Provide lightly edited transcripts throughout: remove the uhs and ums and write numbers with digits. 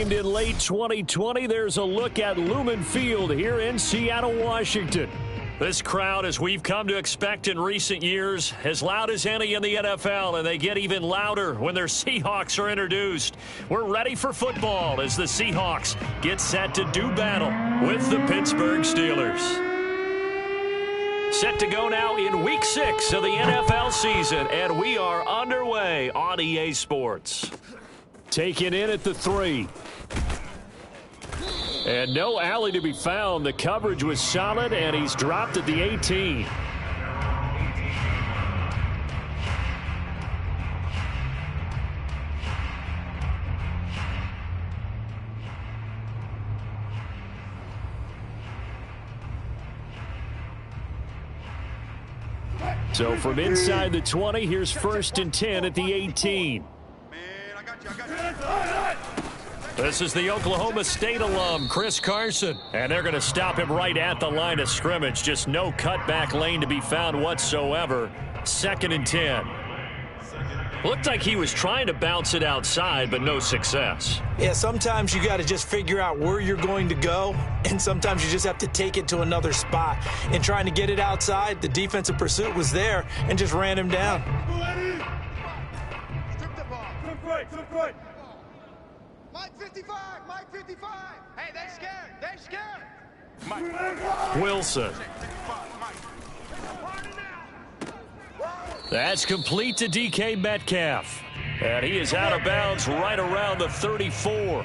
named in late 2020. There's a look at Lumen Field here in Seattle, Washington. This crowd, as we've come to expect in recent years, as loud as any in the NFL, and they get even louder when their Seahawks are introduced. We're ready for football as the Seahawks get set to do battle with the Pittsburgh Steelers. Set to go now in Week 6 of the NFL season, and we are underway on EA Sports. Taken in at the 3. And no alley to be found. The coverage was solid, and he's dropped at the 18. So from inside the 20, here's 1st and 10 at the 18. This is the Oklahoma State alum, Chris Carson. And they're going to stop him right at the line of scrimmage. Just no cutback lane to be found whatsoever. 2nd and 10. Looked like he was trying to bounce it outside, but no success. Yeah, sometimes you got to just figure out where you're going to go, and sometimes you just have to take it to another spot. In trying to get it outside, the defensive pursuit was there and just ran him down. Mike 55, Mike 55. Hey, they're scared. Wilson. That's complete to DK Metcalf. And he is out of bounds right around the 34.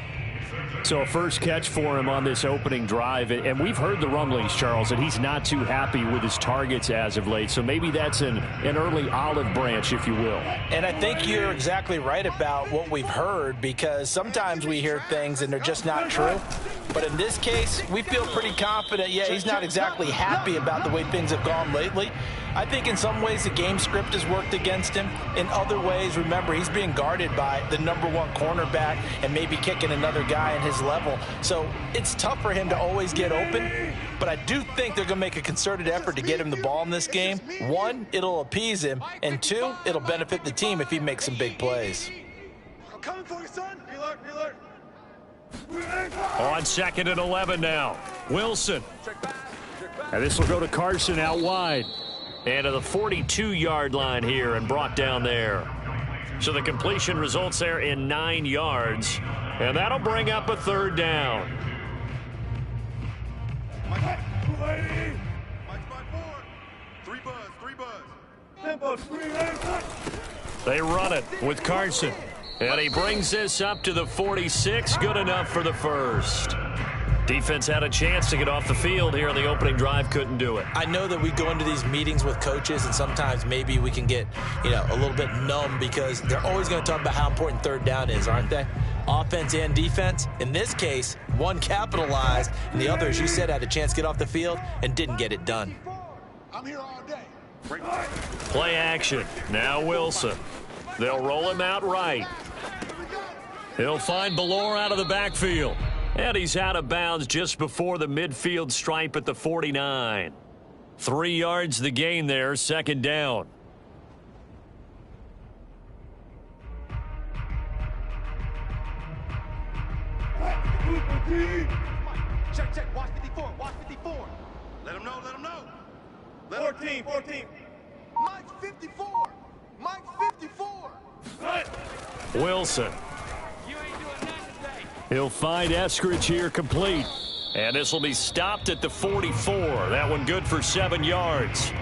So a first catch for him on this opening drive. And we've heard the rumblings, Charles, that he's not too happy with his targets as of late. So maybe that's an early olive branch, if you will. And I think you're exactly right about what we've heard, because sometimes we hear things and they're just not true. But in this case, we feel pretty confident. Yeah, he's not exactly happy about the way things have gone lately. I think in some ways the game script has worked against him. In other ways, remember, he's being guarded by the #1 cornerback and maybe kicking another guy in his level. So it's tough for him to always get open. But I do think they're going to make a concerted effort to get him the ball in this game. 1, it'll appease him. And 2, it'll benefit the team if he makes some big plays. I'm coming for you, son. Alert. On 2nd and 11 now. Wilson. And this will go to Carson out wide. And to the 42-yard line here and brought down there. So the completion results there in 9 yards. And that'll bring up a 3rd down. Mike 3 buzz. Tempo, They run it with Carson. And he brings this up to the 46. Good enough for the first. Defense had a chance to get off the field here in the opening drive, couldn't do it. I know that we go into these meetings with coaches, and sometimes maybe we can get, a little bit numb, because they're always going to talk about how important 3rd down is, aren't they? Offense and defense. In this case, one capitalized, and the other, as you said, had a chance to get off the field and didn't get it done. I'm here all day. Play action. Now Wilson. They'll roll him out right. He'll find Ballore out of the backfield. And he's out of bounds just before the midfield stripe at the 49. 3 yards the gain there, 2nd down. Check. Watch 54. Let him know. 14. Mike 54. Wilson. He'll find Eskridge here complete. And this will be stopped at the 44. That one good for 7 yards.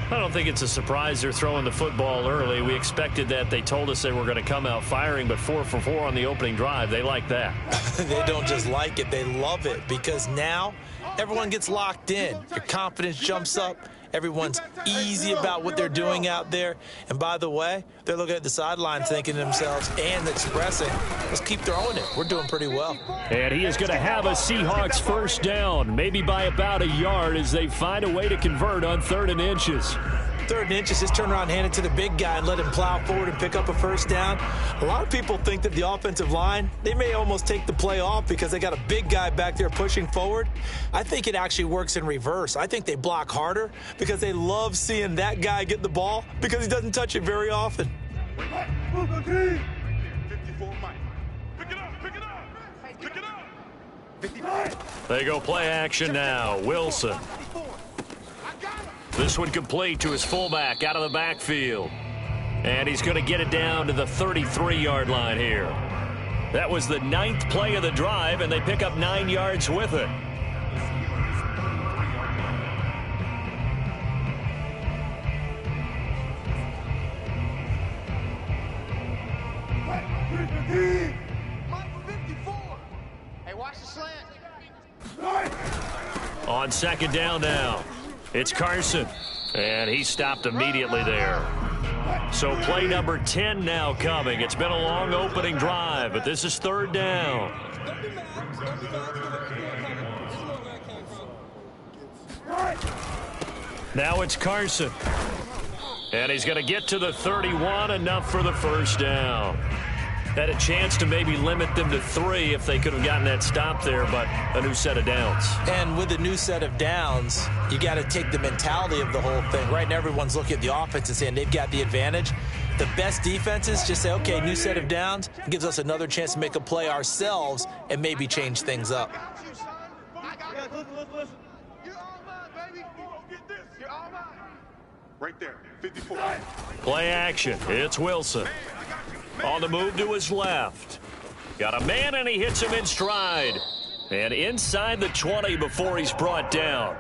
I don't think it's a surprise they're throwing the football early. We expected that. They told us they were going to come out firing, but 4 for 4 on the opening drive. They like that. They don't just like it. They love it, because now everyone gets locked in. Your confidence jumps up. Everyone's easy about what they're doing out there. And by the way, they're looking at the sideline thinking to themselves and expressing, let's keep throwing it. We're doing pretty well. And he is going to have a Seahawks 1st down, maybe by about a yard, as they find a way to convert on 3rd and inches. 3rd and inches, just turn around, hand it to the big guy, and let him plow forward and pick up a 1st down. A lot of people think that the offensive line, they may almost take the play off because they got a big guy back there pushing forward. I think it actually works in reverse. I think they block harder because they love seeing that guy get the ball because he doesn't touch it very often. 54 Mike. Pick it up. Pick it up. They go play action now. Wilson. This one complete to his fullback out of the backfield. And he's going to get it down to the 33-yard line here. That was the 9th play of the drive, and they pick up 9 yards with it. Hey, watch the slant. On second down now, it's Carson, and he stopped immediately there. So play number 10 now coming. It's been a long opening drive, but this is third down. Now it's Carson, and he's going to get to the 31, enough for the first down. Had a chance to maybe limit them to 3 if they could have gotten that stop there, but a new set of downs. And with a new set of downs, you got to take the mentality of the whole thing. Right now, everyone's looking at the offense and saying they've got the advantage. The best defenses just say, okay, new set of downs. It gives us another chance to make a play ourselves and maybe change things up. Right there, 54. Play action. It's Wilson. On the move to his left. Got a man, and he hits him in stride. And inside the 20 before he's brought down.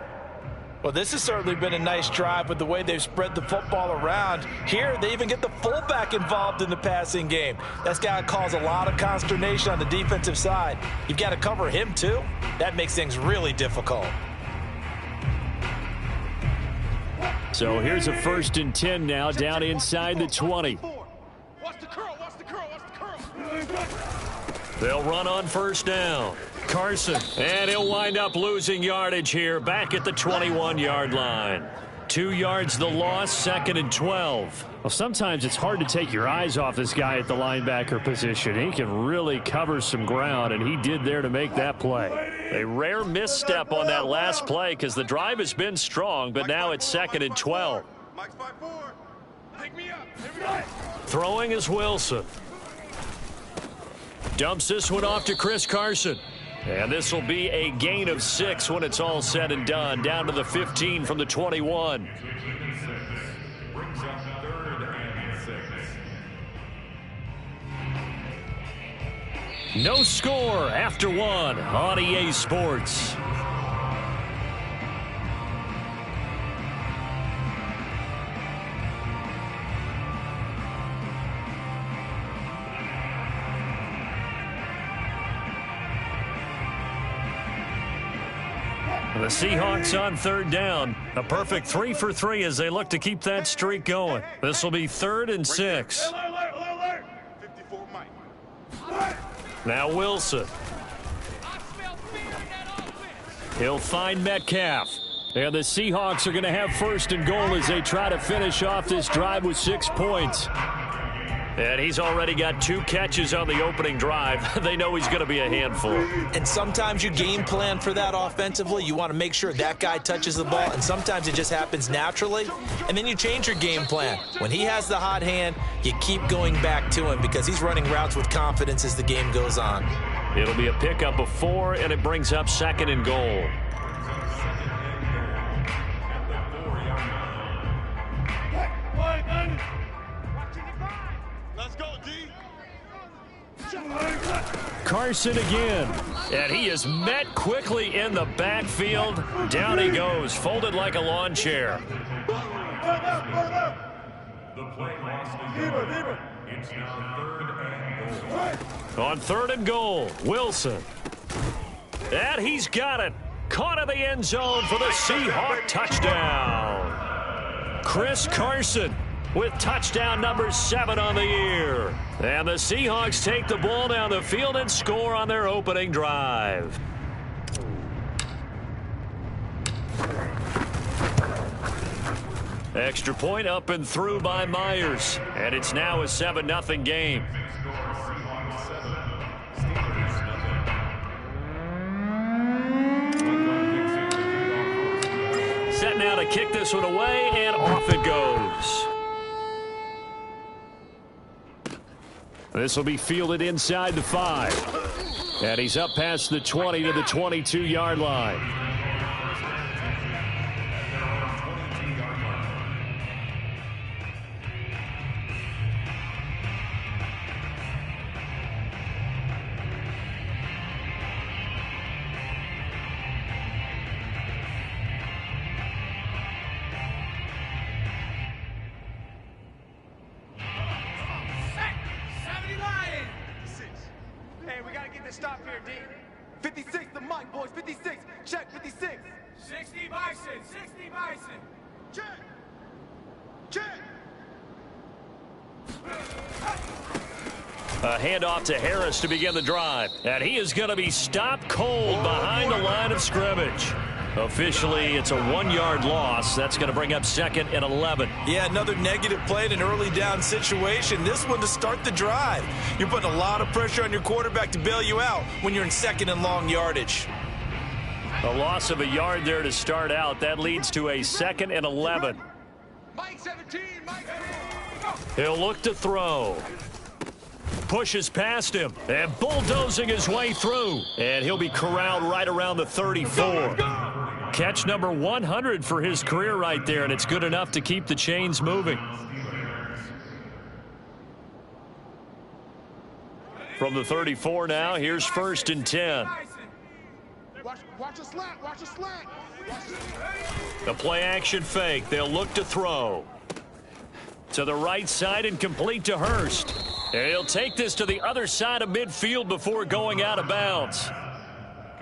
Well, this has certainly been a nice drive with the way they've spread the football around. Here, they even get the fullback involved in the passing game. That's got to cause a lot of consternation on the defensive side. You've got to cover him, too. That makes things really difficult. So here's a 1st and 10 now, down inside the 20. Watch the curl, watch the curl, watch the curl. They'll run on first down. Carson, and he'll wind up losing yardage here back at the 21-yard line. 2 yards the loss, 2nd and 12. Well, sometimes it's hard to take your eyes off this guy at the linebacker position. He can really cover some ground, and he did there to make that play. A rare misstep on that last play because the drive has been strong, but now it's 2nd and 12. Mike's 5-4. Pick me up. Here we go. Throwing is Wilson. Dumps this one off to Chris Carson. And this will be a gain of 6 when it's all said and done. Down to the 15 from the 21. No score after 1 on EA Sports. The Seahawks on third down. A perfect 3 for 3 as they look to keep that streak going. This will be 3rd and 6. 54 Mike. Now Wilson. He'll find Metcalf. And the Seahawks are going to have 1st and goal as they try to finish off this drive with 6 points. And he's already got 2 catches on the opening drive. They know he's going to be a handful. And sometimes you game plan for that offensively. You want to make sure that guy touches the ball, and sometimes it just happens naturally. And then you change your game plan. When he has the hot hand, you keep going back to him because he's running routes with confidence as the game goes on. It'll be a pickup of 4, and it brings up 2nd and goal. Let's go, D. Carson again, and he is met quickly in the backfield. Down he goes, folded like a lawn chair. The play lost again. It's now 3rd and goal. On 3rd and goal, Wilson. And he's got it. Caught in the end zone for the Seahawk touchdown. Chris Carson with touchdown number 7 on the year. And the Seahawks take the ball down the field and score on their opening drive. Extra point up and through by Myers. And it's now a 7-0 game. Set now to kick this one away, and off it goes. This will be fielded inside the 5. And he's up past the 20 to the 22-yard line. Stop here, D. 56, the mic, boys. 56. Check, 56. 60 Bison. 60 Bison. Check. Check. A handoff to Harris to begin the drive. And he is going to be stopped cold behind the line of scrimmage. Officially, it's a 1-yard loss. That's going to bring up 2nd and 11. Yeah, another negative play in an early down situation. This one to start the drive. You're putting a lot of pressure on your quarterback to bail you out when you're in 2nd and long yardage. A loss of a yard there to start out. That leads to a 2nd and 11. Mike 17, Mike. He'll look to throw. Pushes past him and bulldozing his way through. And he'll be corralled right around the 34. Catch number 100 for his career right there, and it's good enough to keep the chains moving. From the 34 now, here's 1st and 10. Watch a slant, watch a slant. The play action fake. They'll look to throw. To the right side and complete to Hurst. And he'll take this to the other side of midfield before going out of bounds.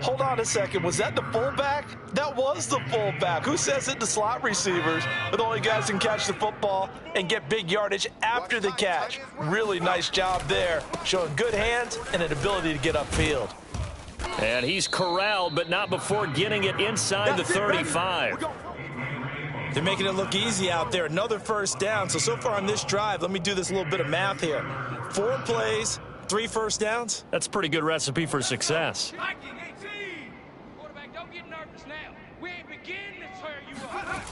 Hold on a second. Was that the fullback? That was the fullback. Who says it? The slot receivers are the only guys who can catch the football and get big yardage after the catch. Really nice job there, showing good hands and an ability to get upfield. And he's corralled, but not before getting it inside the 35. They're making it look easy out there. Another 1st down. So far on this drive, let me do this little bit of math here. 4 plays, 3 first downs. That's a pretty good recipe for success. Quarterback, don't get nervous now. We ain't beginning to tear you up.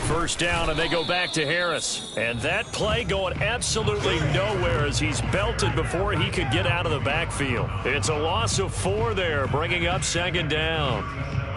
1st down, and they go back to Harris. And that play going absolutely nowhere as he's belted before he could get out of the backfield. It's a loss of 4 there, bringing up 2nd down.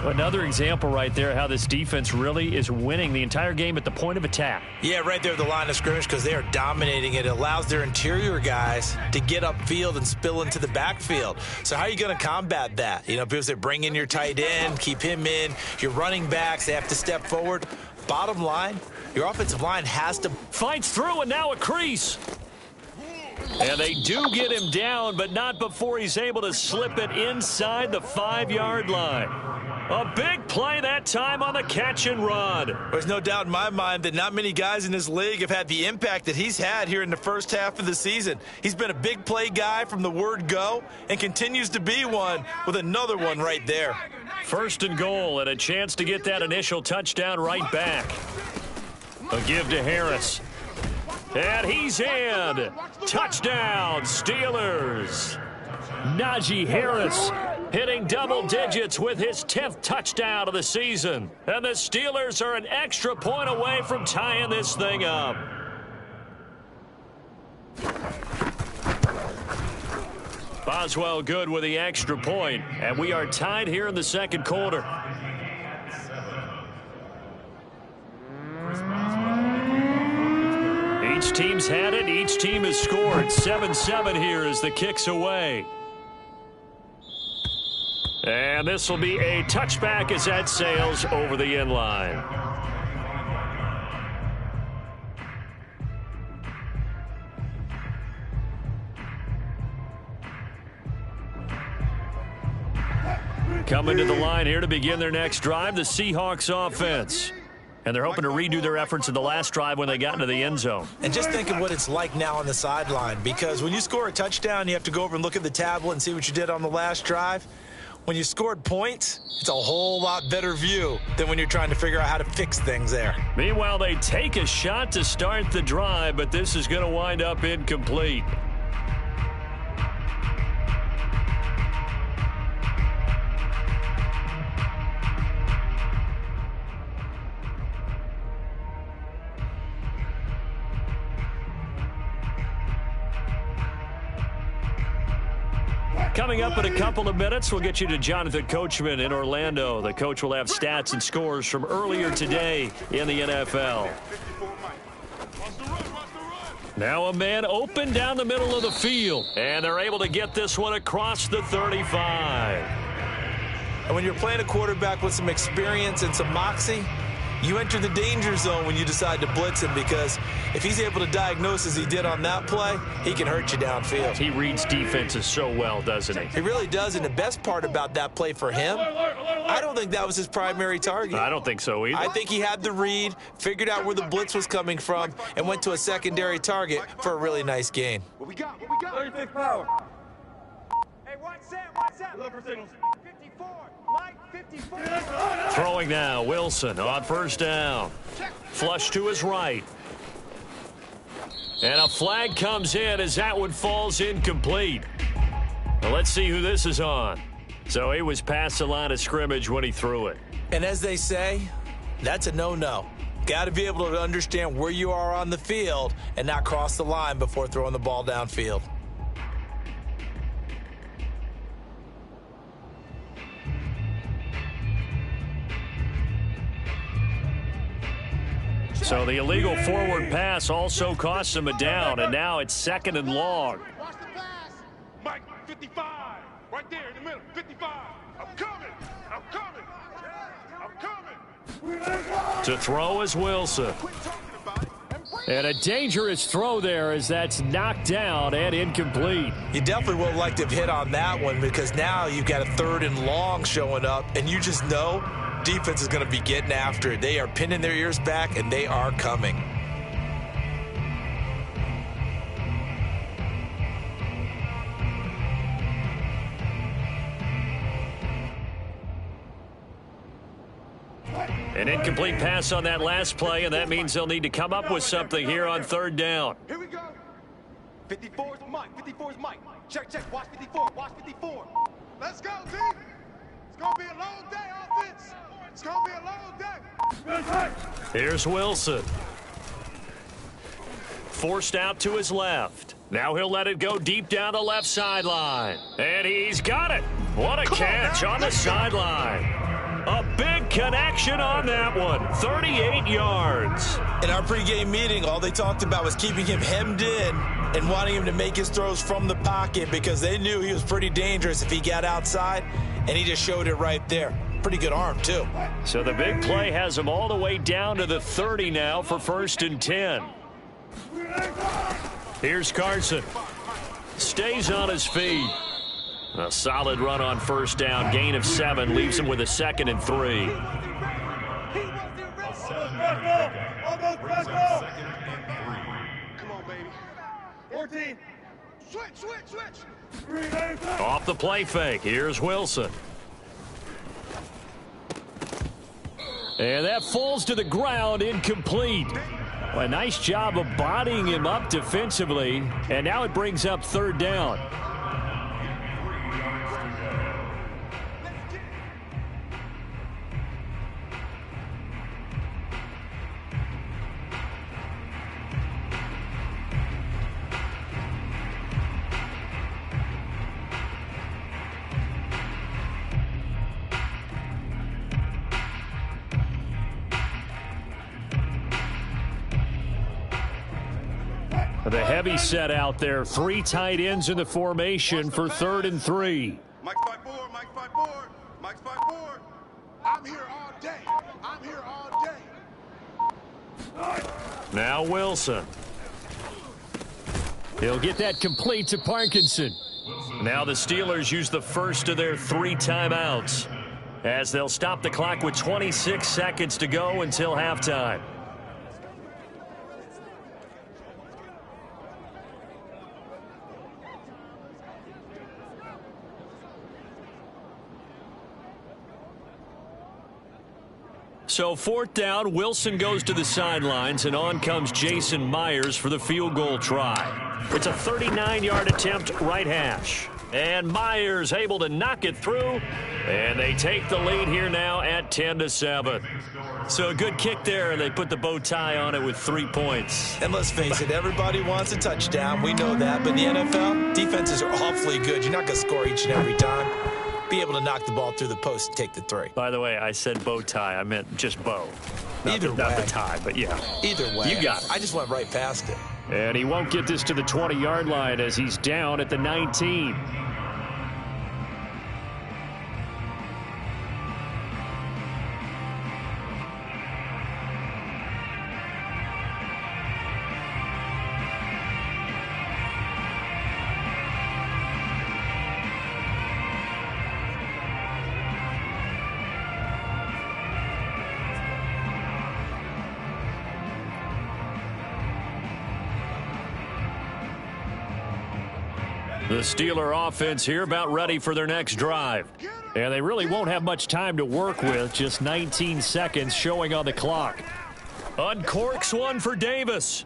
Another example right there how this defense really is winning the entire game at the point of attack. Yeah, right there at the line of scrimmage because they are dominating it. It allows their interior guys to get upfield and spill into the backfield. So how are you going to combat that? You know, because they bring in your tight end, keep him in. Your running backs, they have to step forward. Bottom line, your offensive line has to. Fights through, and now a crease. And they do get him down, but not before he's able to slip it inside the 5-yard line. A big play that time on the catch and run. There's no doubt in my mind that not many guys in this league have had the impact that he's had here in the first half of the season. He's been a big play guy from the word go and continues to be one with another one right there. 1st and goal and a chance to get that initial touchdown right back. A give to Harris. And he's in. Touchdown, Steelers. Najee Harris hitting double digits with his 10th touchdown of the season. And the Steelers are an extra point away from tying this thing up. Boswell good with the extra point, and we are tied here in the 2nd quarter. Each team's had it. Each team has scored. 7-7 here as the kick's away. And this will be a touchback as that sails over the end line. Coming to the line here to begin their next drive, the Seahawks offense. And they're hoping to redo their efforts in the last drive when they got into the end zone. And just think of what it's like now on the sideline, because when you score a touchdown, you have to go over and look at the tablet and see what you did on the last drive. When you scored points, it's a whole lot better view than when you're trying to figure out how to fix things there. Meanwhile, they take a shot to start the drive, but this is going to wind up incomplete. Coming up in a couple of minutes, we'll get you to Jonathan Coachman in Orlando. The coach will have stats and scores from earlier today in the NFL. Now a man open down the middle of the field, and they're able to get this one across the 35. And when you're playing a quarterback with some experience and some moxie, you enter the danger zone when you decide to blitz him, because if he's able to diagnose as he did on that play, he can hurt you downfield. He reads defenses so well, doesn't he? He really does, and the best part about that play for him, I don't think that was his primary target. I don't think so either. I think he had the read, figured out where the blitz was coming from, and went to a secondary target for a really nice gain. What we got? What we got? 36 power. Hey, what's that? What's that? 54. Mike, 54. Throwing now, Wilson on first down. Flush to his right. And a flag comes in as that one falls incomplete. Well, let's see who this is on. So he was past the line of scrimmage when he threw it. And as they say, that's a no-no. Got to be able to understand where you are on the field and not cross the line before throwing the ball downfield. So the illegal forward pass also cost him a down, and now it's 2nd and long. Watch the pass. Mike, 55. Right there in the middle. 55. I'm coming. I'm coming. I'm coming. To throw is Wilson. Quit talking about it. And a dangerous throw there as that's knocked down and incomplete. You definitely would have liked to have hit on that one, because now you've got a 3rd and long showing up, and you just know defense is going to be getting after it. They are pinning their ears back, and they are coming. An incomplete pass on that last play, and that means they'll need to come up with something here on 3rd down. Here we go. 54 is Mike. 54 is Mike. Check, check. Watch 54. Watch 54. Let's go, team. It's going to be a long day, offense. It's going to be a long day. Here's Wilson. Forced out to his left. Now he'll let it go deep down the left sideline. And he's got it. What a catch on the sideline. A big connection on that one. 38 yards. In our pregame meeting, all they talked about was keeping him hemmed in and wanting him to make his throws from the pocket, because they knew he was pretty dangerous if he got outside, and he just showed it right there. Pretty good arm, too. So the big play has him all the way down to the 30 now for 1st and 10. Here's Carson. Stays on his feet. A solid run on 1st down. Gain of 7 leaves him with a 2nd and 3. Come on, baby. 14. Switch. Off the play fake. Here's Wilson. And that falls to the ground, incomplete. Well, a nice job of bodying him up defensively. And now it brings up 3rd down. The heavy set out there. 3 tight ends in the formation for 3rd and 3. Mike's 5-4. Mike's 5-4. Mike's 5-4. I'm here all day. I'm here all day. Now Wilson. He'll get that complete to Parkinson. Now the Steelers use the first of their 3 timeouts as they'll stop the clock with 26 seconds to go until halftime. So 4th down, Wilson goes to the sidelines, and on comes Jason Myers for the field goal try. It's a 39-yard attempt right hash. And Myers able to knock it through. And they take the lead here now at 10-7. So a good kick there, and they put the bow tie on it with 3 points. And let's face it, everybody wants a touchdown. We know that. But in the NFL, defenses are awfully good. You're not going to score each and every time. Be able to knock the ball through the post and take the 3. By the way, I said bow tie. I meant just bow. Not Either the, way. Not the tie, but yeah. Either way. You got it. I just went right past it. And he won't get this to the 20-yard line as he's down at the 19. The Steeler offense here about ready for their next drive. And they really won't have much time to work with, just 19 seconds showing on the clock. Uncorks one for Davis.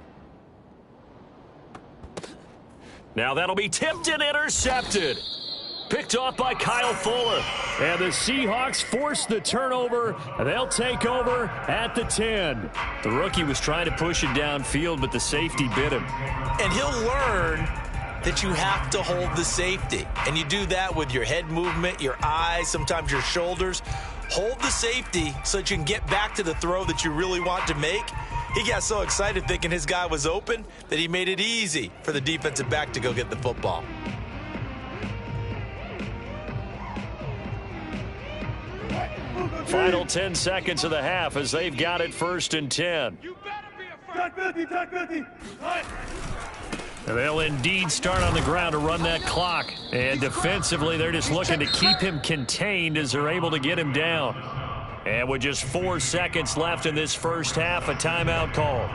Now that'll be tipped and intercepted. Picked off by Kyle Fuller. And the Seahawks force the turnover. They'll take over at the 10. The rookie was trying to push it downfield, but the safety bit him. And he'll learn that you have to hold the safety. And you do that with your head movement, your eyes, sometimes your shoulders. Hold the safety so that you can get back to the throw that you really want to make. He got so excited thinking his guy was open that he made it easy for the defensive back to go get the football. Final 10 seconds of the half as they've got it 1st and 10. You better be afraid. They'll indeed start on the ground to run that clock. And defensively, they're just looking to keep him contained as they're able to get him down. And with just 4 seconds left in this first half, a timeout call.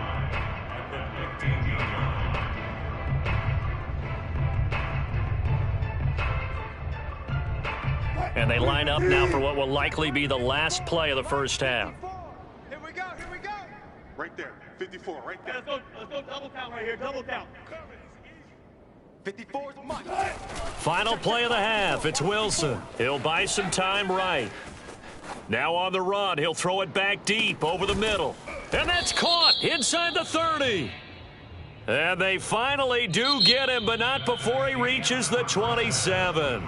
And they line up now for what will likely be the last play of the first half. Here we go. Right there. 54, right there. Let's go double count right here. Double count. 54 is mine. Final play of the half. It's Wilson. He'll buy some time right. Now on the run. He'll throw it back deep over the middle. And that's caught inside the 30. And they finally do get him, but not before he reaches the 27.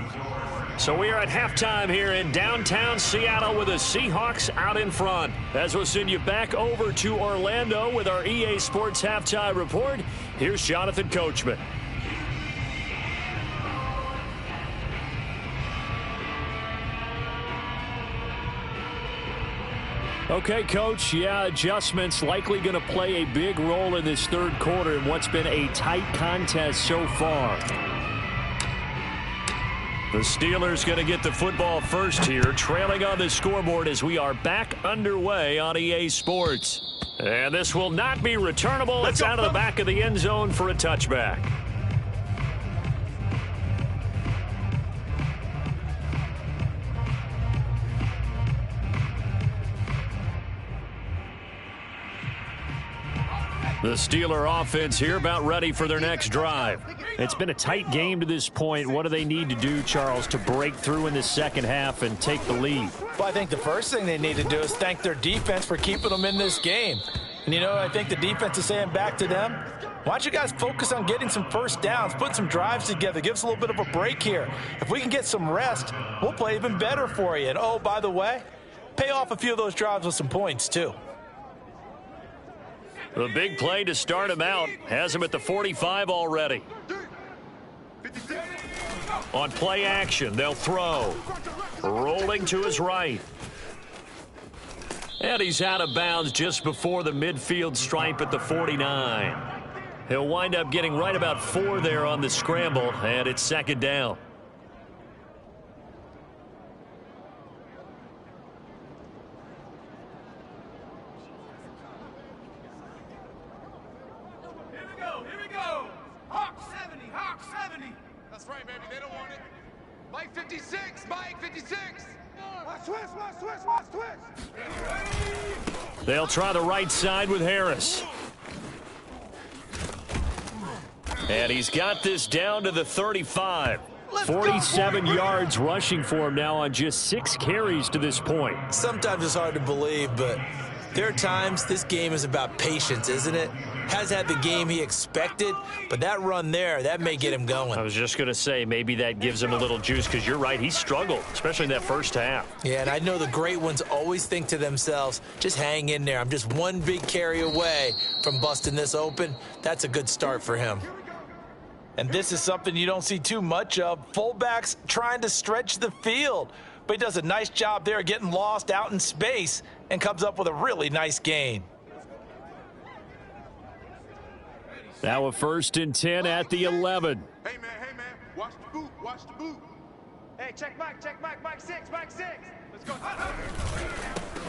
So we are at halftime here in downtown Seattle with the Seahawks out in front. As we'll send you back over to Orlando with our EA Sports Halftime Report, here's Jonathan Coachman. Okay, Coach, yeah, adjustments likely going to play a big role in this third quarter in what's been a tight contest so far. The Steelers going to get the football first here, trailing on the scoreboard as we are back underway on EA Sports. And this will not be returnable. It's out of the back of the end zone for a touchback. The Steeler offense here about ready for their next drive. It's been a tight game to this point. What do they need to do, Charles, to break through in the second half and take the lead? Well, I think the first thing they need to do is thank their defense for keeping them in this game. And, you know, I think the defense is saying back to them, why don't you guys focus on getting some first downs, put some drives together, give us a little bit of a break here. If we can get some rest, we'll play even better for you. And, oh, by the way, pay off a few of those drives with some points, too. The big play to start him out has him at the 45 already. On play action, they'll throw. Rolling to his right. And he's out of bounds just before the midfield stripe at the 49. He'll wind up getting right about 4 there on the scramble, and it's second down. Here we go. Hawks 70. That's right, baby. They don't want it. Mike 56. Mike 56. Watch twist. They'll try the right side with Harris. And he's got this down to the 35. 47 yards rushing for him now on just 6 carries to this point. Sometimes it's hard to believe, but there are times this game is about patience, isn't it? Has had the game he expected, but that run there, that may get him going. I was just going to say, maybe that gives him a little juice, because you're right, he struggled, especially in that first half. Yeah, and I know the great ones always think to themselves, just hang in there. I'm just one big carry away from busting this open. That's a good start for him. And this is something you don't see too much of. Fullbacks trying to stretch the field. But he does a nice job there getting lost out in space and comes up with a really nice gain. Now a 1st and 10 at the 11. Hey, man, watch the boot, watch the boot. Hey, check Mike 6, Mike 6. Let's go.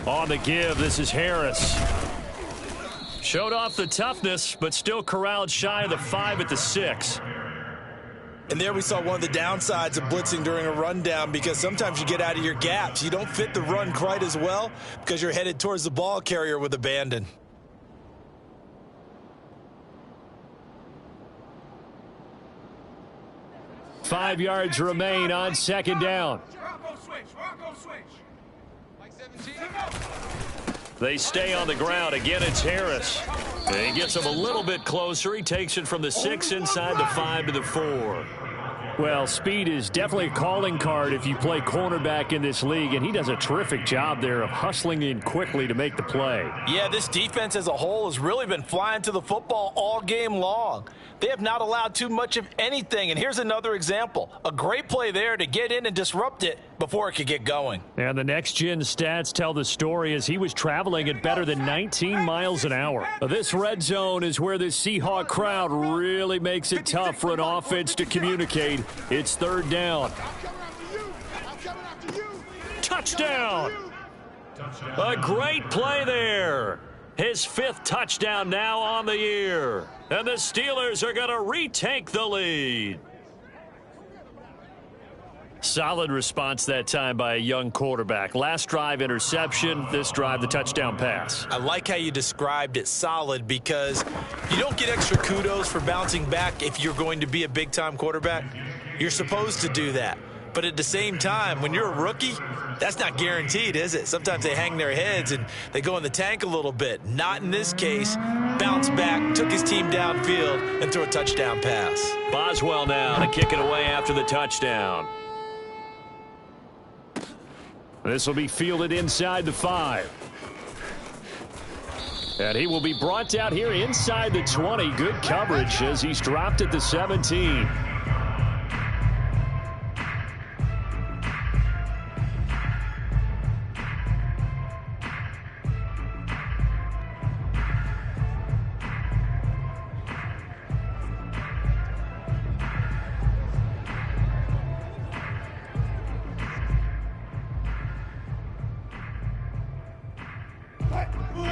On the give, this is Harris. Showed off the toughness, but still corralled shy of the 5 at the 6. And there we saw one of the downsides of blitzing during a rundown, because sometimes you get out of your gaps. You don't fit the run quite as well because you're headed towards the ball carrier with abandon. Five yards remain on 2nd down. They stay on the ground. Again, it's Harris. And he gets him a little bit closer. He takes it from the 6 inside the 5 to the 4. Well, speed is definitely a calling card if you play cornerback in this league, and he does a terrific job there of hustling in quickly to make the play. Yeah, this defense as a whole has really been flying to the football all game long. They have not allowed too much of anything, and here's another example. A great play there to get in and disrupt it before it could get going. And the next-gen stats tell the story as he was traveling at better than 19 miles an hour. This red zone is where the Seahawk crowd really makes it tough for an offense to communicate. It's 3rd down. Touchdown! A great play there. His 5th touchdown now on the year. And the Steelers are going to retake the lead. Solid response that time by a young quarterback. Last drive, interception. This drive, the touchdown pass. I like how you described it, solid, because you don't get extra kudos for bouncing back if you're going to be a big-time quarterback. You're supposed to do that. But at the same time, when you're a rookie, that's not guaranteed, is it? Sometimes they hang their heads and they go in the tank a little bit. Not in this case. Bounced back, took his team downfield, and threw a touchdown pass. Boswell now to kick it away after the touchdown. This will be fielded inside the 5. And he will be brought down here inside the 20. Good coverage as he's dropped at the 17.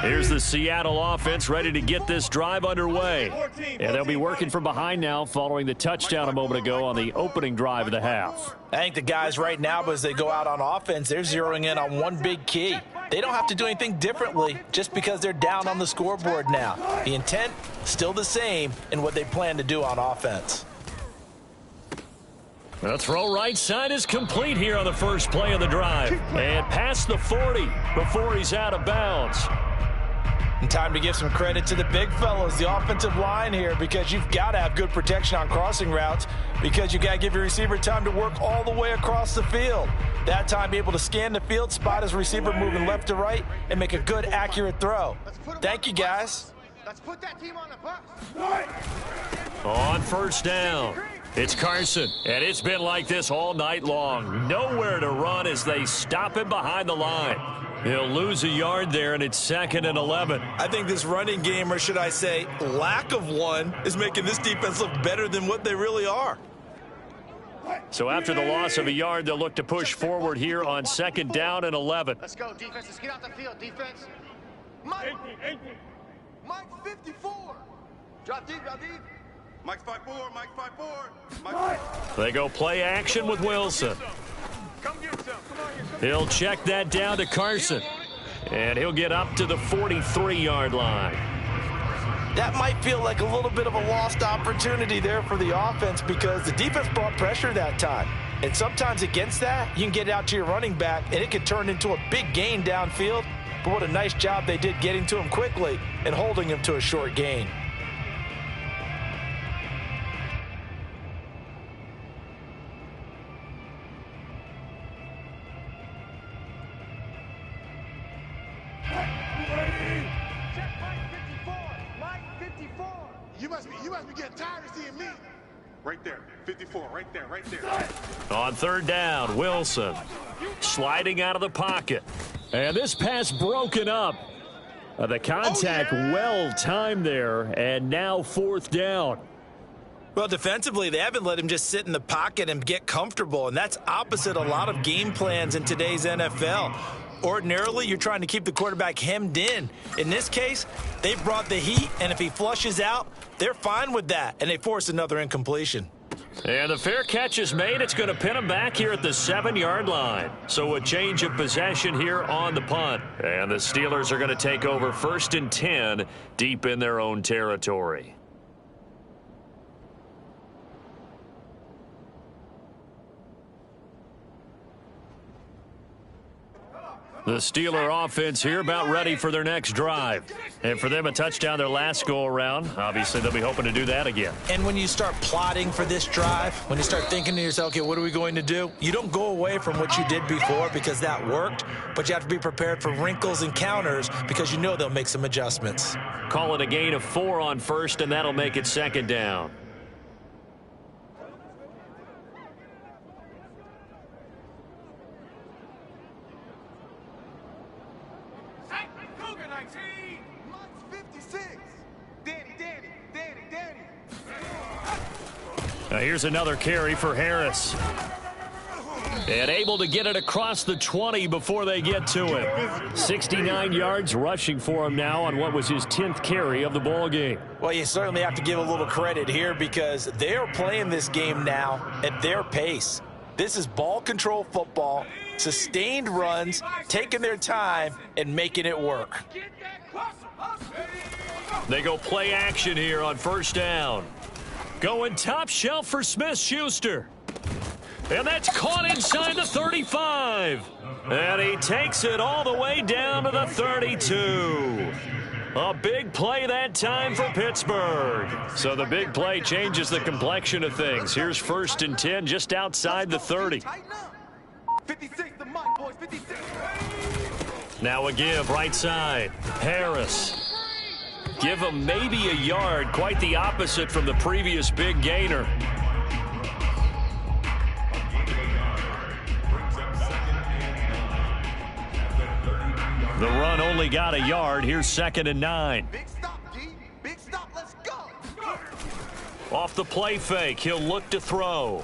Here's the Seattle offense ready to get this drive underway. And they'll be working from behind now following the touchdown a moment ago on the opening drive of the half. I think the guys right now, as they go out on offense, they're zeroing in on one big key. They don't have to do anything differently just because they're down on the scoreboard now. The intent, still the same in what they plan to do on offense. The throw right side is complete here on the first play of the drive. And past the 40 before he's out of bounds. And time to give some credit to the big fellas, the offensive line here, because you've got to have good protection on crossing routes, because you got to give your receiver time to work all the way across the field. That time be able to scan the field, spot his receiver moving left to right, and make a good, accurate throw. Thank you, guys. Let's put that team on the bus. On 1st down, it's Carson, and it's been like this all night long. Nowhere to run as they stop him behind the line. He'll lose a yard there, and it's 2nd and 11. I think this running game, or should I say lack of one, is making this defense look better than what they really are. So after the loss of a yard, they'll look to push forward here on 2nd down and 11. Let's go, defense. Let's get out the field, defense. Mike 54. Drop deep, drop deep. Mike's 5-4, Mike's 5-4. Mike. They go play action with Wilson. Come get some. Come on here. He'll check that down to Carson. And he'll get up to the 43-yard line. that might feel like a little bit of a lost opportunity there for the offense because the defense brought pressure that time. And sometimes against that, you can get out to your running back, and it can turn into a big gain downfield. But what a nice job they did getting to him quickly and holding him to a short gain. You must be getting tired of seeing me. Right there, 54, right there, right there. On third down, Wilson sliding out of the pocket. And this pass broken up. The contact well timed there, and now fourth down. Well, defensively, they haven't let him just sit in the pocket and get comfortable, and that's opposite a lot of game plans in today's NFL. Ordinarily, you're trying to keep the quarterback hemmed in. In this case, they brought the heat, and if he flushes out, they're fine with that, and they force another incompletion. And the fair catch is made. It's going to pin him back here at the 7-yard line. So a change of possession here on the punt. And the Steelers are going to take over 1st and 10 deep in their own territory. The Steeler offense here about ready for their next drive. And for them, a touchdown their last go-around. Obviously, they'll be hoping to do that again. And when you start plotting for this drive, when you start thinking to yourself, okay, what are we going to do? You don't go away from what you did before because that worked, but you have to be prepared for wrinkles and counters because you know they'll make some adjustments. Call it a gain of 4 on first, and that'll make it 2nd down. Now here's another carry for Harris. And able to get it across the 20 before they get to him. 69 yards rushing for him now on what was his 10th carry of the ball game. Well, you certainly have to give a little credit here because they're playing this game now at their pace. This is ball control football, sustained runs, taking their time, and making it work. They go play action here on 1st down. Going top shelf for Smith-Schuster. And that's caught inside the 35. And he takes it all the way down to the 32. A big play that time for Pittsburgh. So the big play changes the complexion of things. Here's 1st and 10 just outside the 30. 56 the mic, boys, 56. Now a give right side. Harris. Give him maybe a yard, quite the opposite from the previous big gainer. The run only got a yard. Here's 2nd and 9. Big stop, D. Big stop, let's go. Off the play fake, he'll look to throw.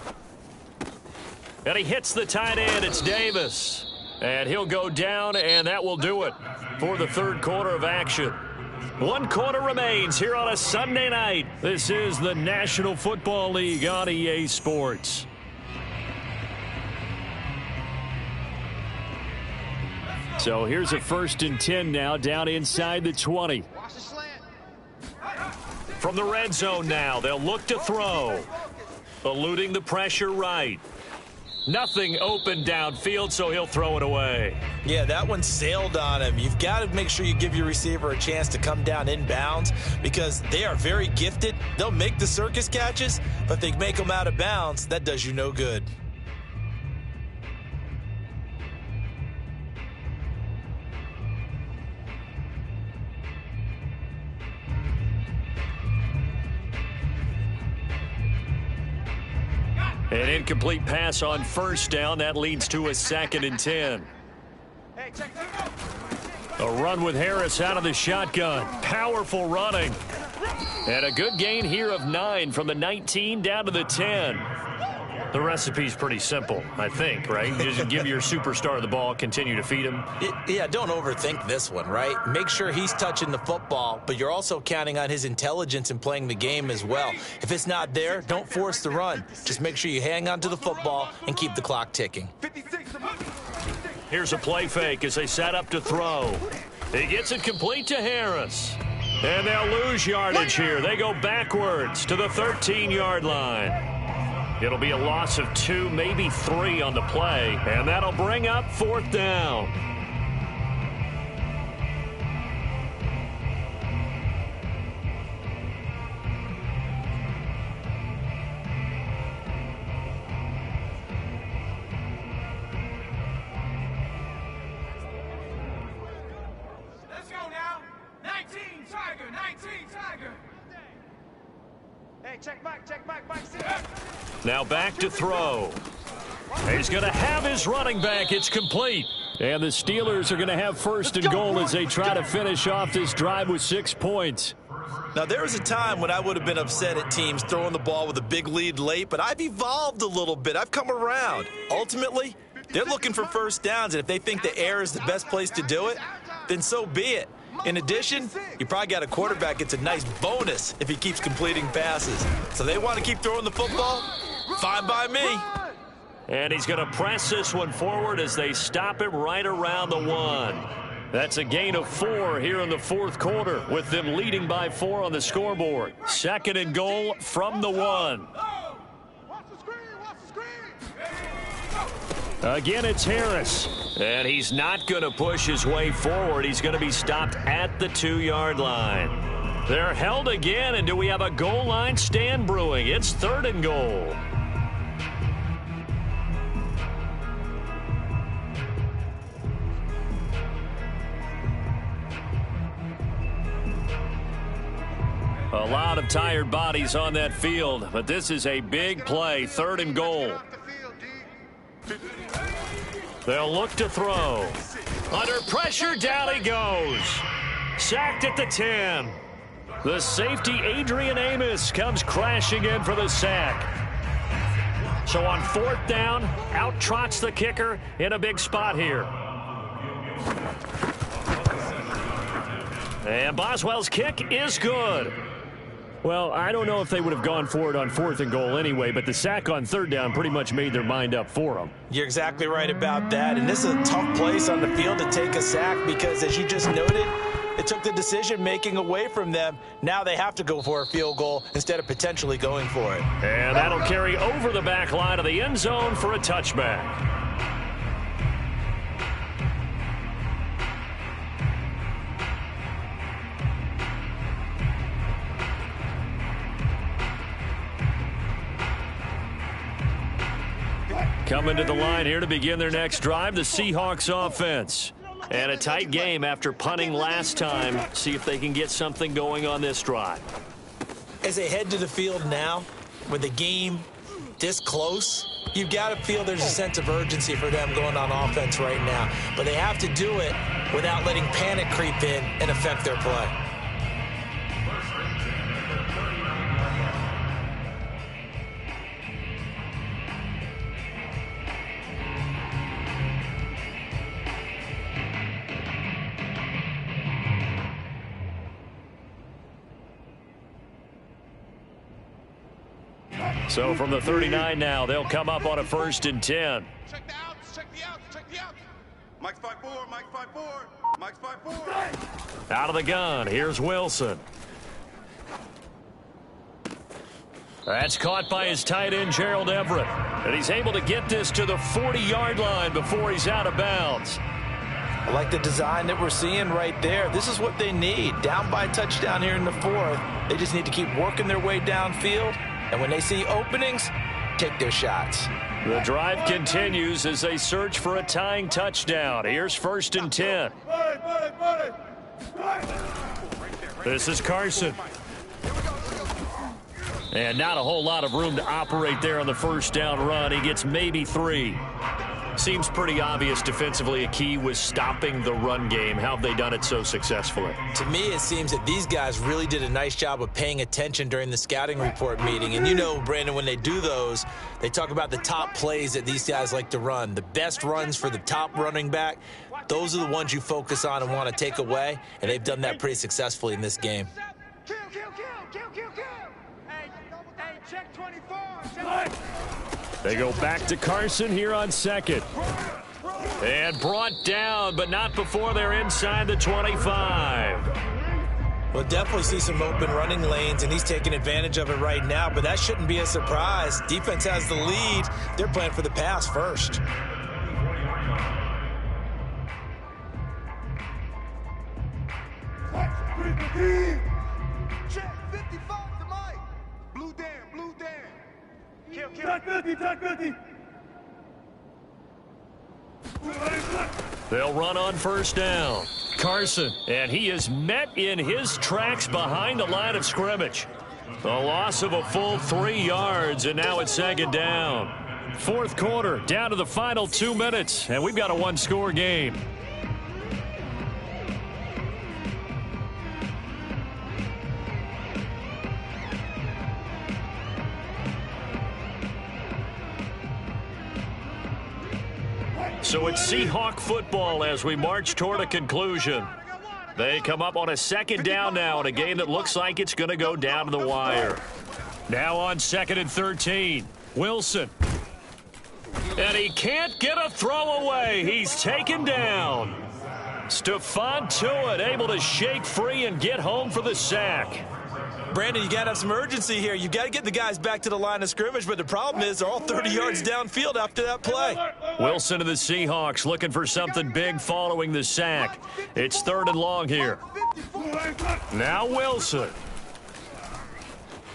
And he hits the tight end. It's Davis. And he'll go down, and that will do it for the 3rd quarter of action. 1 quarter remains here on a Sunday night. This is the National Football League on EA Sports. So here's a 1st and 10 now down inside the 20. From the red zone now, they'll look to throw. Eluding the pressure right. Nothing open downfield, so he'll throw it away. Yeah, that one sailed on him. You've got to make sure you give your receiver a chance to come down inbounds because they are very gifted. They'll make the circus catches, but if they make them out of bounds, that does you no good. An incomplete pass on 1st down. That leads to a 2nd and 10. A run with Harris out of the shotgun. Powerful running. And a good gain here of 9 from the 19 down to the 10. The recipe's pretty simple, I think, right? Just give your superstar the ball, continue to feed him. Yeah, don't overthink this one, right? Make sure he's touching the football, but you're also counting on his intelligence in playing the game as well. If it's not there, don't force the run. Just make sure you hang on to the football and keep the clock ticking. Here's a play fake as they set up to throw. He gets it complete to Harris. And they'll lose yardage here. They go backwards to the 13-yard line. It'll be a loss of 2, maybe 3 on the play, and that'll bring up 4th down. Let's go now. 19 Tiger, 19 Tiger. Hey, check Mike, see it. Now back to throw. He's going to have his running back. It's complete. And the Steelers are going to have 1st and goal as they try to finish off this drive with 6 points. Now, there was a time when I would have been upset at teams throwing the ball with a big lead late, but I've evolved a little bit. I've come around. Ultimately, they're looking for 1st downs, and if they think the air is the best place to do it, then so be it. In addition, you probably got a quarterback gets a nice bonus if he keeps completing passes. So they want to keep throwing the football? Fine by me. And he's going to press this one forward as they stop him right around the 1. That's a gain of 4 here in the 4th quarter, with them leading by 4 on the scoreboard. 2nd and goal from the 1. Watch the screen. Again, it's Harris. And he's not going to push his way forward. He's going to be stopped at the 2-yard line. They're held again, and do we have a goal line stand brewing? It's 3rd and goal. A lot of tired bodies on that field, but this is a big play. 3rd and goal. They'll look to throw. Under pressure, down he goes. Sacked at the 10. The safety, Adrian Amos, comes crashing in for the sack. So on 4th down, out trots the kicker in a big spot here. And Boswell's kick is good. Well, I don't know if they would have gone for it on 4th and goal anyway, but the sack on 3rd down pretty much made their mind up for them. You're exactly right about that. And this is a tough place on the field to take a sack because, as you just noted, it took the decision-making away from them. Now they have to go for a field goal instead of potentially going for it. And that'll carry over the back line of the end zone for a touchback. Coming to the line here to begin their next drive, the Seahawks offense. And a tight game after punting last time. See if they can get something going on this drive. As they head to the field now, with the game this close, you've got to feel there's a sense of urgency for them going on offense right now. But they have to do it without letting panic creep in and affect their play. So from the 39 now, they'll come up on a 1st and 10. Check the outs, check the outs, check the outs. Mike's 5-4, Mike's 5-4, Mike's 5-4. Out of the gun, here's Wilson. That's caught by his tight end, Gerald Everett. And he's able to get this to the 40-yard line before he's out of bounds. I like the design that we're seeing right there. This is what they need. Down by a touchdown here in the 4th. They just need to keep working their way downfield. And when they see openings, take their shots. The drive continues as they search for a tying touchdown. Here's 1st and 10. This is Carson. And not a whole lot of room to operate there on the 1st down run. He gets maybe 3. Seems pretty obvious defensively a key was stopping the run game. How have they done it so successfully? To me, it seems that these guys really did a nice job of paying attention during the scouting report meeting. And you know, Brandon, when they do those, they talk about the top plays that these guys like to run. The best runs for the top running back, those are the ones you focus on and want to take away. And they've done that pretty successfully in this game. Kill. Hey, check 24. They go back to Carson here on 2nd. And brought down, but not before they're inside the 25. We'll definitely see some open running lanes, and he's taking advantage of it right now, but that shouldn't be a surprise. Defense has the lead. They're playing for the pass first. Check 55 to Mike. Blue Dan. Kill. Check 50. They'll run on first down. Carson, and he is met in his tracks behind the line of scrimmage. A loss of a full 3 yards, and now it's second down. Fourth quarter, down to the final 2 minutes, and we've got a one-score game. So it's Seahawk football as we march toward a conclusion. They come up on a second down now in a game that looks like it's going to go down to the wire. Now on 2nd and 13, Wilson. And he can't get a throw away. He's taken down. Stephon Tuitt able to shake free and get home for the sack. Brandon, you got to have some urgency here. You got to get the guys back to the line of scrimmage, but the problem is they're all 30 yards downfield after that play. Wilson and the Seahawks looking for something big following the sack. It's 3rd and long here. Now Wilson.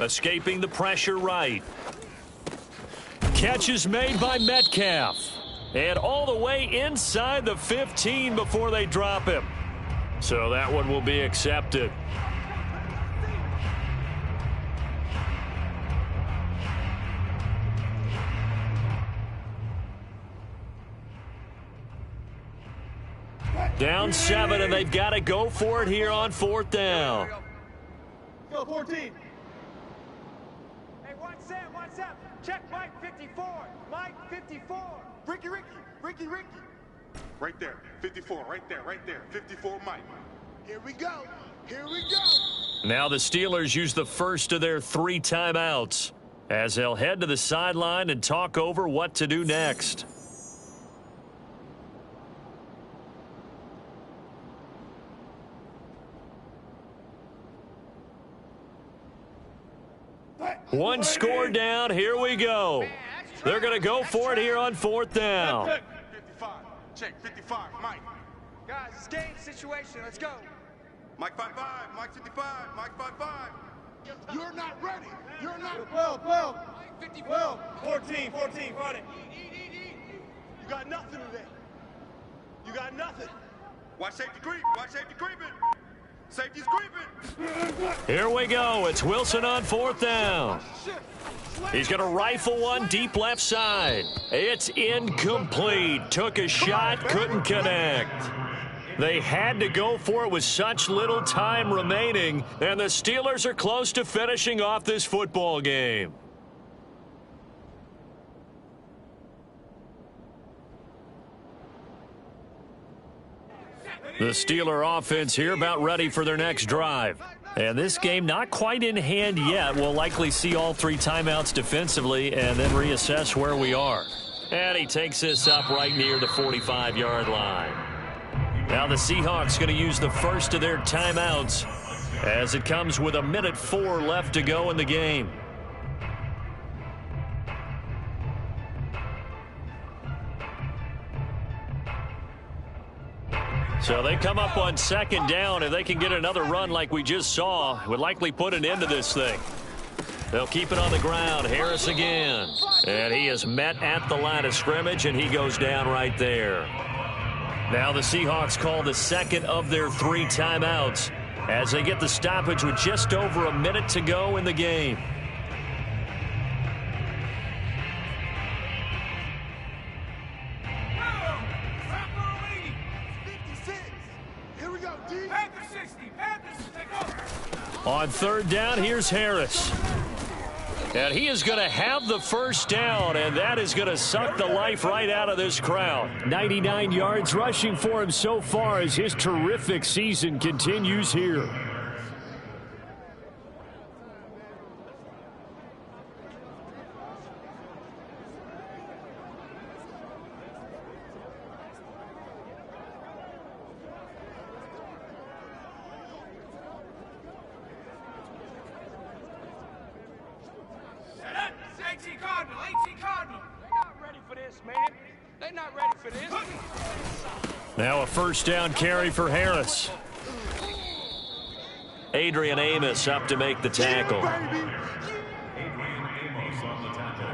Escaping the pressure right. Catch is made by Metcalf. And all the way inside the 15 before they drop him. So that one will be accepted. Down 7, and they've got to go for it here on 4th down. Go 14. Hey, one Sam. Check Mike 54. Mike 54. Ricky. Right there. 54. Right there. 54 Mike. Here we go. Now the Steelers use the first of their 3 timeouts as they'll head to the sideline and talk over what to do next. One score down. Here we go. They're going to go for it here on 4th down. 55. Check 55. Mike. Guys, it's game situation. Let's go. Mike 55. Mike 55. Mike 55. You're not ready. You're not. 12. Mike 50. 14. Run it. You got nothing today. You got nothing. Watch safety creeping. Safety's creeping. Here we go. It's Wilson on 4th down. He's going to rifle one deep left side. It's incomplete. Took a shot, couldn't connect. They had to go for it with such little time remaining, and the Steelers are close to finishing off this football game. The Steeler offense here about ready for their next drive. And this game not quite in hand yet. We'll likely see all 3 timeouts defensively and then reassess where we are. And he takes this up right near the 45-yard line. Now the Seahawks going to use the first of their timeouts as it comes with 1:04 left to go in the game. So they come up on 2nd down. If they can get another run like we just saw, it would likely put an end to this thing. They'll keep it on the ground. Harris again. And he is met at the line of scrimmage, and he goes down right there. Now the Seahawks call the second of their 3 timeouts as they get the stoppage with just over 1 minute to go in the game. On 3rd down, here's Harris. And he is going to have the first down, and that is going to suck the life right out of this crowd. 99 yards rushing for him so far as his terrific season continues here. They're not ready for this. Now a first down carry for Harris. Adrian Amos up to make the tackle. Adrian Amos on the tackle.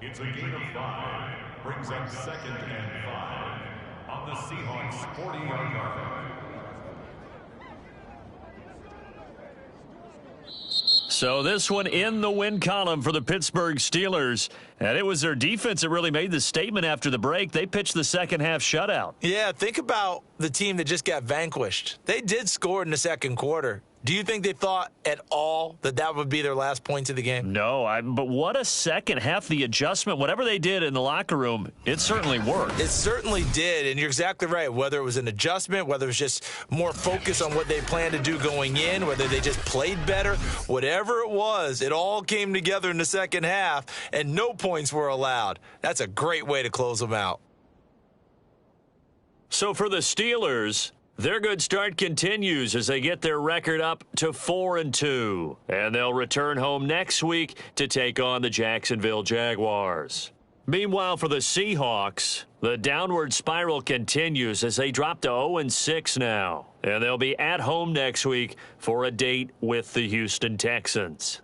It's a gain of 5. Brings up 2nd and 5 on the Seahawks 40-yard line. So this one in the win column for the Pittsburgh Steelers. And it was their defense that really made the statement after the break. They pitched the second half shutout. Yeah, think about the team that just got vanquished. They did score in the second quarter. Do you think they thought at all that that would be their last points of the game? No, but what a second half. The adjustment, whatever they did in the locker room, it certainly worked. It certainly did, and you're exactly right. Whether it was an adjustment, whether it was just more focus on what they planned to do going in, whether they just played better, whatever it was, it all came together in the second half, and no points were allowed. That's a great way to close them out. So for the Steelers, their good start continues as they get their record up to 4-2. And they'll return home next week to take on the Jacksonville Jaguars. Meanwhile, for the Seahawks, the downward spiral continues as they drop to 0-6 now. And they'll be at home next week for a date with the Houston Texans.